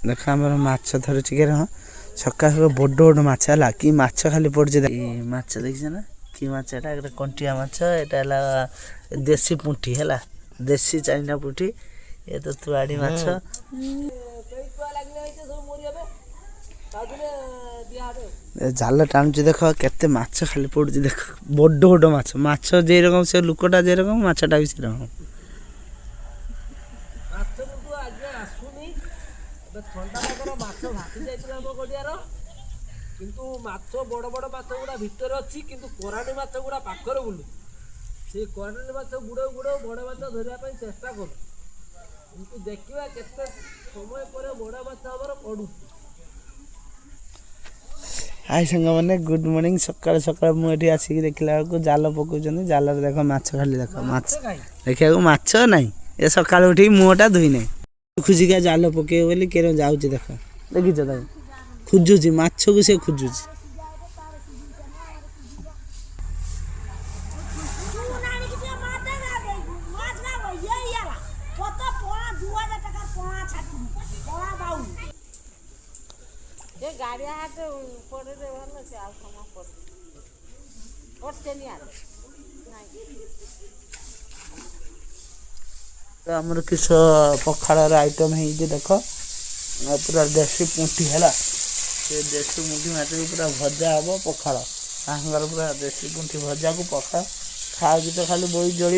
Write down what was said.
देख आम माछ धरुची के सका बड़ बड़ माछ है कि माछ खाली पड़े माछ देखी ना कि माछ एटा कंटिया माछ एटा देसी पुंठी है देसी चाइना पुंठी ये तो तुआड़ी माछ जाल टाणुची देख केते माछ खाली पड़ुची देख बड़ बड़ माछ माछ जे रकम से लुकटा जे रकम माछटा भी से रकम ठंडा पागर माछ भासी जाइଥିଲା ଆମ ଗଡ଼ିଆର କିନ୍ତୁ ମାଛ ବଡ଼ ବଡ଼ ମାଛ ଗୁଡ଼ା ଭିତରେ ଅଛି କିନ୍ତୁ କରାଣ୍ଡି ମାଛ ଗୁଡ଼ା ପାଖରେ ବୁଲୁ ସେ କରାଣ୍ଡି ମାଛ ଗୁଡ଼ାଉ ଗୁଡ଼ାଉ ବଡ଼ ମାଛ ଧରିବା ପାଇଁ ଚେଷ୍ଟା କରୁ କିନ୍ତୁ ଦେଖିବା କେତେ ସମୟ ପରେ ବଡ଼ ମାଛ ହେବାର ପଡ଼ୁଛି। हाय सांग मैंने गुड मॉर्निंग सकाळ सकाळ मुझे आसिक देखला बेलू जाल पकाउछन जाल देख माछ खाली देख माछ देखा माछ नहीं ये सकाळ उठी मुहटा धुई नहीं खुजिका जाल पके बोली के जाऊँ देख देखीच खोजुची माछ को से खोजुची आमर किस पखाड़ आइटम है देख पूरा देसी पुंठी है देसी पुंठी माछ पूरा भजा हम पखाड़ सागर पूरा देसी पुंठी भजा को पखाड़ खाओ तो खाली बही जल।